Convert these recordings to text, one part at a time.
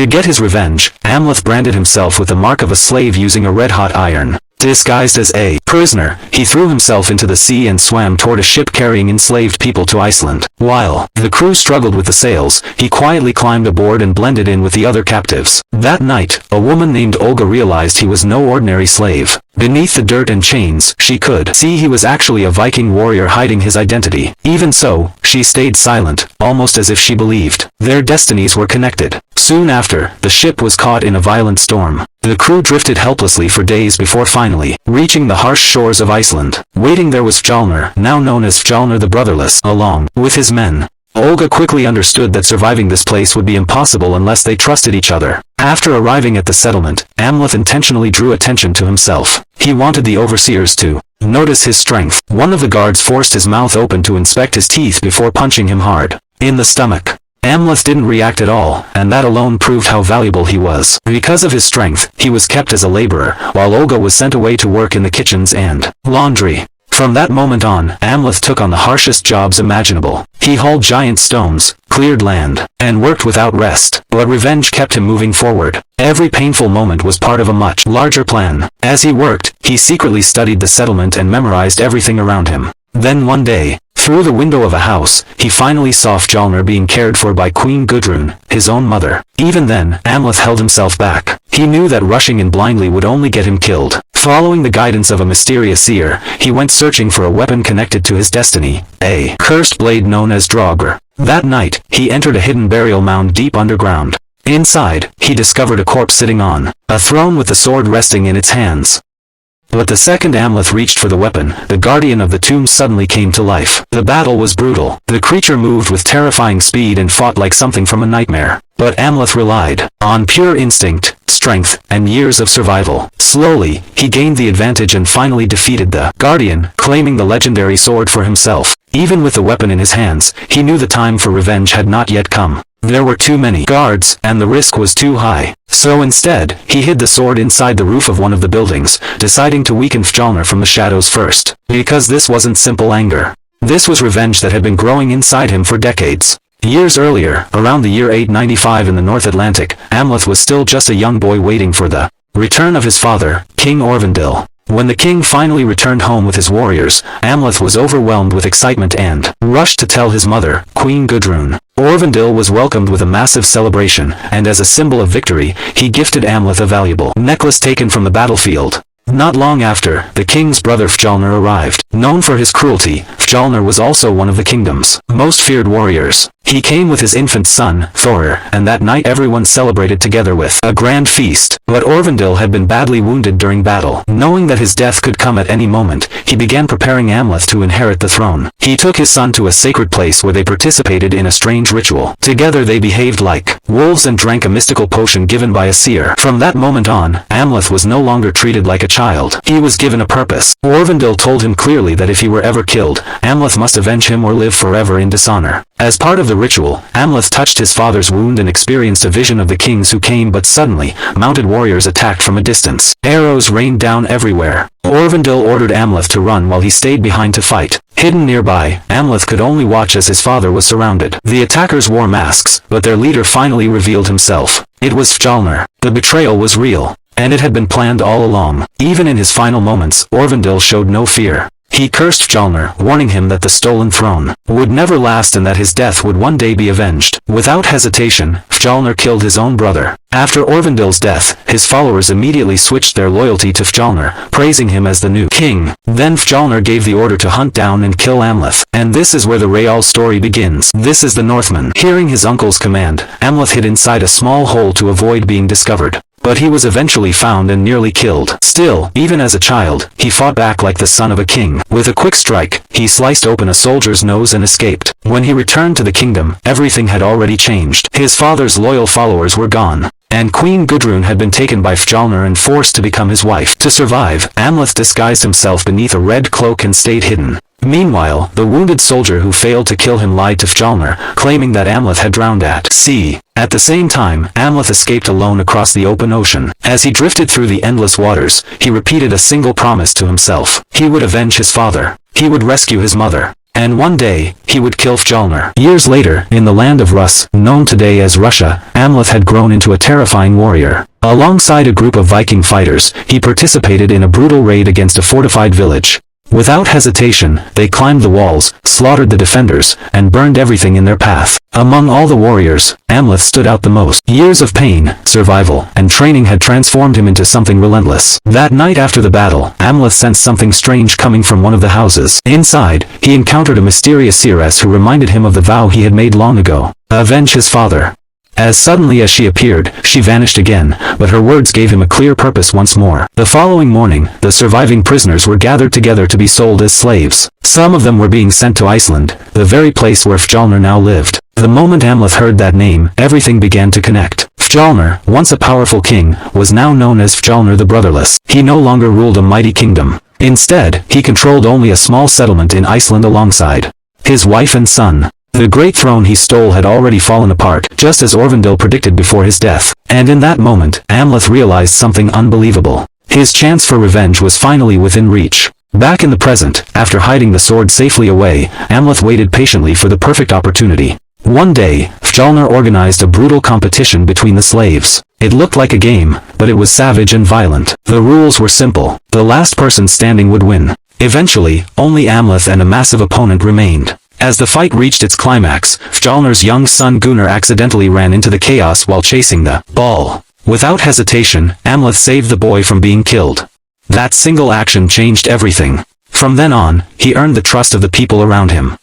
To get his revenge, Amleth branded himself with the mark of a slave using a red-hot iron. Disguised as a prisoner, he threw himself into the sea and swam toward a ship carrying enslaved people to Iceland. While the crew struggled with the sails, he quietly climbed aboard and blended in with the other captives. That night, a woman named Olga realized he was no ordinary slave. Beneath the dirt and chains, she could see he was actually a Viking warrior hiding his identity. Even so, she stayed silent, almost as if she believed their destinies were connected. Soon after, the ship was caught in a violent storm. The crew drifted helplessly for days before finally reaching the harsh shores of Iceland. Waiting there was Fjalnir, now known as Fjalnir the Brotherless, along with his men. Olga quickly understood that surviving this place would be impossible unless they trusted each other. After arriving at the settlement, Amleth intentionally drew attention to himself. He wanted the overseers to notice his strength. One of the guards forced his mouth open to inspect his teeth before punching him hard in the stomach. Amleth didn't react at all, and that alone proved how valuable he was. Because of his strength, he was kept as a laborer, while Olga was sent away to work in the kitchens and laundry. From that moment on, Amleth took on the harshest jobs imaginable. He hauled giant stones, cleared land, and worked without rest. But revenge kept him moving forward. Every painful moment was part of a much larger plan. As he worked, he secretly studied the settlement and memorized everything around him. Then one day, through the window of a house, he finally saw Fjalnir being cared for by Queen Gudrun, his own mother. Even then, Amleth held himself back. He knew that rushing in blindly would only get him killed. Following the guidance of a mysterious seer, he went searching for a weapon connected to his destiny, a cursed blade known as Draugr. That night, he entered a hidden burial mound deep underground. Inside, he discovered a corpse sitting on a throne with the sword resting in its hands. But the second Amleth reached for the weapon, the guardian of the tomb suddenly came to life. The battle was brutal. The creature moved with terrifying speed and fought like something from a nightmare. But Amleth relied on pure instinct, strength, and years of survival. Slowly, he gained the advantage and finally defeated the guardian, claiming the legendary sword for himself. Even with the weapon in his hands, he knew the time for revenge had not yet come. There were too many guards, and the risk was too high. So instead, he hid the sword inside the roof of one of the buildings, deciding to weaken Fjalnir from the shadows first. Because this wasn't simple anger. This was revenge that had been growing inside him for decades. Years earlier, around the year 895 in the North Atlantic, Amleth was still just a young boy waiting for the return of his father, King Orvandil. When the king finally returned home with his warriors, Amleth was overwhelmed with excitement and rushed to tell his mother, Queen Gudrun. Orvandil was welcomed with a massive celebration, and as a symbol of victory, he gifted Amleth a valuable necklace taken from the battlefield. Not long after, the king's brother Fjalnir arrived. Known for his cruelty, Fjalnir was also one of the kingdom's most feared warriors. He came with his infant son, Thorir, and that night everyone celebrated together with a grand feast. But Orvandil had been badly wounded during battle. Knowing that his death could come at any moment, he began preparing Amleth to inherit the throne. He took his son to a sacred place where they participated in a strange ritual. Together they behaved like wolves and drank a mystical potion given by a seer. From that moment on, Amleth was no longer treated like a child. He was given a purpose. Orvandil told him clearly that if he were ever killed, Amleth must avenge him or live forever in dishonor. As part of the ritual, Amleth touched his father's wound and experienced a vision of the kings who came, but suddenly, mounted warriors attacked from a distance. Arrows rained down everywhere. Orvandil ordered Amleth to run while he stayed behind to fight. Hidden nearby, Amleth could only watch as his father was surrounded. The attackers wore masks, but their leader finally revealed himself. It was Fjalnir. The betrayal was real, and it had been planned all along. Even in his final moments, Orvandil showed no fear. He cursed Fjalnir, warning him that the stolen throne would never last and that his death would one day be avenged. Without hesitation, Fjalnir killed his own brother. After Orvandil's death, his followers immediately switched their loyalty to Fjalnir, praising him as the new king. Then Fjalnir gave the order to hunt down and kill Amleth. And this is where the Real story begins. This is the Northman. Hearing his uncle's command, Amleth hid inside a small hole to avoid being discovered. But he was eventually found and nearly killed. Still, even as a child, he fought back like the son of a king. With a quick strike, he sliced open a soldier's nose and escaped. When he returned to the kingdom, everything had already changed. His father's loyal followers were gone, and Queen Gudrun had been taken by Fjalnir and forced to become his wife. To survive, Amleth disguised himself beneath a red cloak and stayed hidden. Meanwhile, the wounded soldier who failed to kill him lied to Fjalnir, claiming that Amleth had drowned at sea. At the same time, Amleth escaped alone across the open ocean. As he drifted through the endless waters, he repeated a single promise to himself. He would avenge his father. He would rescue his mother. And one day, he would kill Fjolnir. Years later, in the land of Rus, known today as Russia, Amleth had grown into a terrifying warrior. Alongside a group of Viking fighters, he participated in a brutal raid against a fortified village. Without hesitation, they climbed the walls, slaughtered the defenders, and burned everything in their path. Among all the warriors, Amleth stood out the most. Years of pain, survival, and training had transformed him into something relentless. That night after the battle, Amleth sensed something strange coming from one of the houses. Inside, he encountered a mysterious seeress who reminded him of the vow he had made long ago: avenge his father. As suddenly as she appeared, she vanished again, but her words gave him a clear purpose once more. The following morning, the surviving prisoners were gathered together to be sold as slaves. Some of them were being sent to Iceland, the very place where Fjolnir now lived. The moment Amleth heard that name, everything began to connect. Fjolnir, once a powerful king, was now known as Fjolnir the Brotherless. He no longer ruled a mighty kingdom. Instead, he controlled only a small settlement in Iceland alongside his wife and son. The great throne he stole had already fallen apart, just as Orvindil predicted before his death. And in that moment, Amleth realized something unbelievable. His chance for revenge was finally within reach. Back in the present, after hiding the sword safely away, Amleth waited patiently for the perfect opportunity. One day, Fjolnir organized a brutal competition between the slaves. It looked like a game, but it was savage and violent. The rules were simple. The last person standing would win. Eventually, only Amleth and a massive opponent remained. As the fight reached its climax, Fjolnir's young son Gunnar accidentally ran into the chaos while chasing the ball. Without hesitation, Amleth saved the boy from being killed. That single action changed everything. From then on, he earned the trust of the people around him.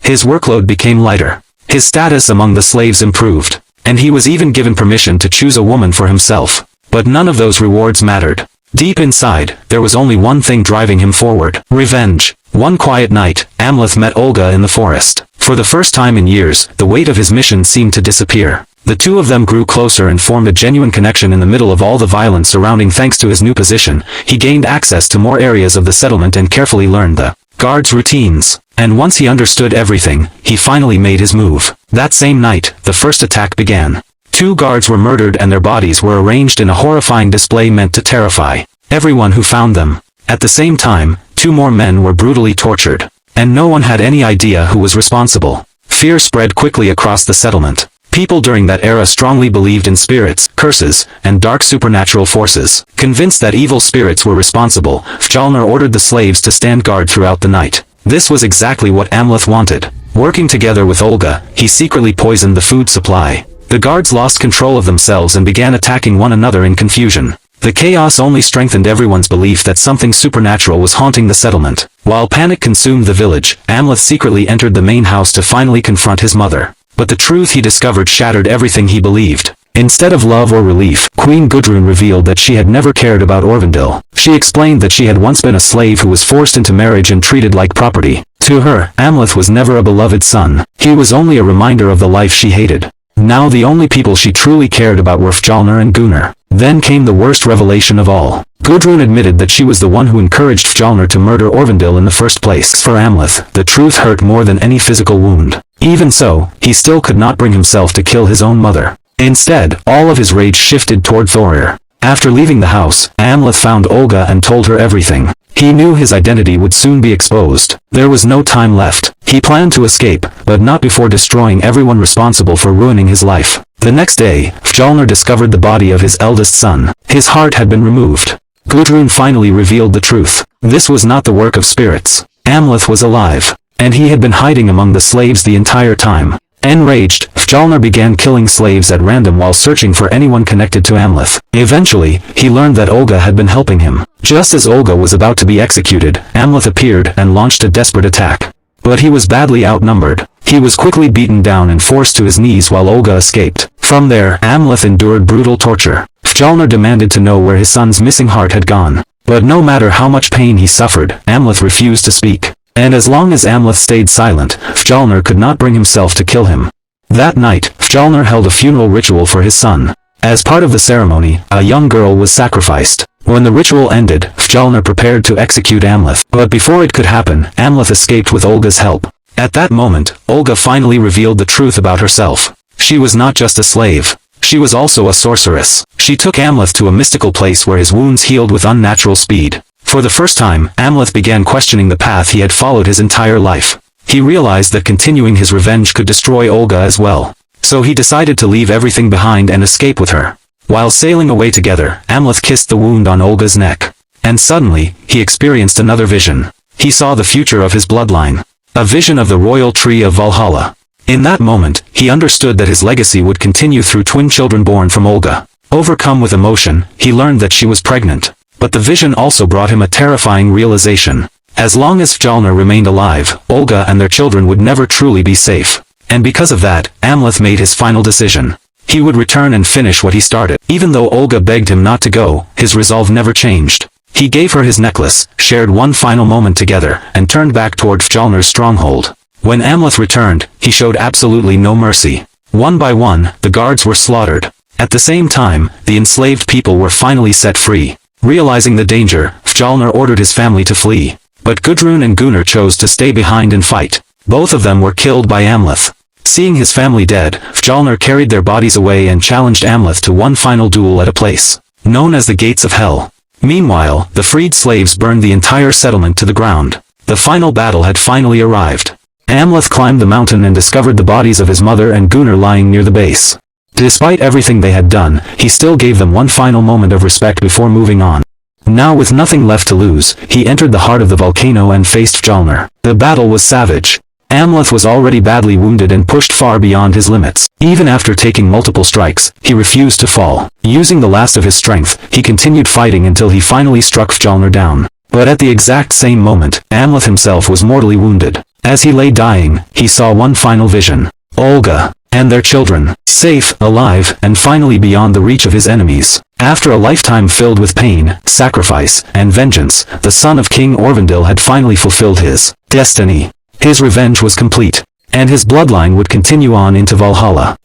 His workload became lighter. His status among the slaves improved, and he was even given permission to choose a woman for himself. But none of those rewards mattered. Deep inside, there was only one thing driving him forward: revenge. One quiet night, Amleth met Olga in the forest. For the first time in years, the weight of his mission seemed to disappear. The two of them grew closer and formed a genuine connection in the middle of all the violence surrounding. Thanks to his new position, he gained access to more areas of the settlement and carefully learned the guards' routines. And once he understood everything, he finally made his move. That same night, the first attack began. 2 guards were murdered and their bodies were arranged in a horrifying display meant to terrify everyone who found them. At the same time, 2 more men were brutally tortured. And no one had any idea who was responsible. Fear spread quickly across the settlement. People during that era strongly believed in spirits, curses, and dark supernatural forces. Convinced that evil spirits were responsible, Fjolnir ordered the slaves to stand guard throughout the night. This was exactly what Amleth wanted. Working together with Olga, he secretly poisoned the food supply. The guards lost control of themselves and began attacking one another in confusion. The chaos only strengthened everyone's belief that something supernatural was haunting the settlement. While panic consumed the village, Amleth secretly entered the main house to finally confront his mother. But the truth he discovered shattered everything he believed. Instead of love or relief, Queen Gudrun revealed that she had never cared about Orvindil. She explained that she had once been a slave who was forced into marriage and treated like property. To her, Amleth was never a beloved son. He was only a reminder of the life she hated. Now the only people she truly cared about were Fjolnir and Gunnar. Then came the worst revelation of all. Gudrun admitted that she was the one who encouraged Fjolnir to murder Orvindil in the first place. For Amleth, the truth hurt more than any physical wound. Even so, he still could not bring himself to kill his own mother. Instead, all of his rage shifted toward Thorir. After leaving the house, Amleth found Olga and told her everything. He knew his identity would soon be exposed. There was no time left. He planned to escape, but not before destroying everyone responsible for ruining his life. The next day, Fjolnir discovered the body of his eldest son. His heart had been removed. Gudrun finally revealed the truth. This was not the work of spirits. Amleth was alive, and he had been hiding among the slaves the entire time. Enraged, Fjolnir began killing slaves at random while searching for anyone connected to Amleth. Eventually, he learned that Olga had been helping him. Just as Olga was about to be executed, Amleth appeared and launched a desperate attack. But he was badly outnumbered. He was quickly beaten down and forced to his knees while Olga escaped. From there, Amleth endured brutal torture. Fjolnir demanded to know where his son's missing heart had gone. But no matter how much pain he suffered, Amleth refused to speak. And as long as Amleth stayed silent, Fjolnir could not bring himself to kill him. That night, Fjolnir held a funeral ritual for his son. As part of the ceremony, a young girl was sacrificed. When the ritual ended, Fjolnir prepared to execute Amleth. But before it could happen, Amleth escaped with Olga's help. At that moment, Olga finally revealed the truth about herself. She was not just a slave. She was also a sorceress. She took Amleth to a mystical place where his wounds healed with unnatural speed. For the first time, Amleth began questioning the path he had followed his entire life. he realized that continuing his revenge could destroy Olga as well. So he decided to leave everything behind and escape with her. While sailing away together, Amleth kissed the wound on Olga's neck. And suddenly, he experienced another vision. He saw the future of his bloodline. A vision of the royal tree of Valhalla. In that moment, he understood that his legacy would continue through twin children born from Olga. Overcome with emotion, he learned that she was pregnant. But the vision also brought him a terrifying realization. As long as Fjallnir remained alive, Olga and their children would never truly be safe. And because of that, Amleth made his final decision. He would return and finish what he started. Even though Olga begged him not to go, his resolve never changed. He gave her his necklace, shared one final moment together, and turned back toward Fjallnir's stronghold. When Amleth returned, he showed absolutely no mercy. One by one, the guards were slaughtered. At the same time, the enslaved people were finally set free. Realizing the danger, Fjallnir ordered his family to flee. But Gudrun and Gunnar chose to stay behind and fight. Both of them were killed by Amleth. Seeing his family dead, Fjallnir carried their bodies away and challenged Amleth to one final duel at a place known as the Gates of Hell. Meanwhile, the freed slaves burned the entire settlement to the ground. The final battle had finally arrived. Amleth climbed the mountain and discovered the bodies of his mother and Gunnar lying near the base. Despite everything they had done, he still gave them one final moment of respect before moving on. Now with nothing left to lose, he entered the heart of the volcano and faced Fjallnir. The battle was savage. Amleth was already badly wounded and pushed far beyond his limits. Even after taking multiple strikes, he refused to fall. Using the last of his strength, he continued fighting until he finally struck Fjallnir down. But at the exact same moment, Amleth himself was mortally wounded. As he lay dying, he saw one final vision. Olga and their children, safe, alive, and finally beyond the reach of his enemies. After a lifetime filled with pain, sacrifice, and vengeance, the son of King Orvandil had finally fulfilled his destiny. His revenge was complete, and his bloodline would continue on into Valhalla.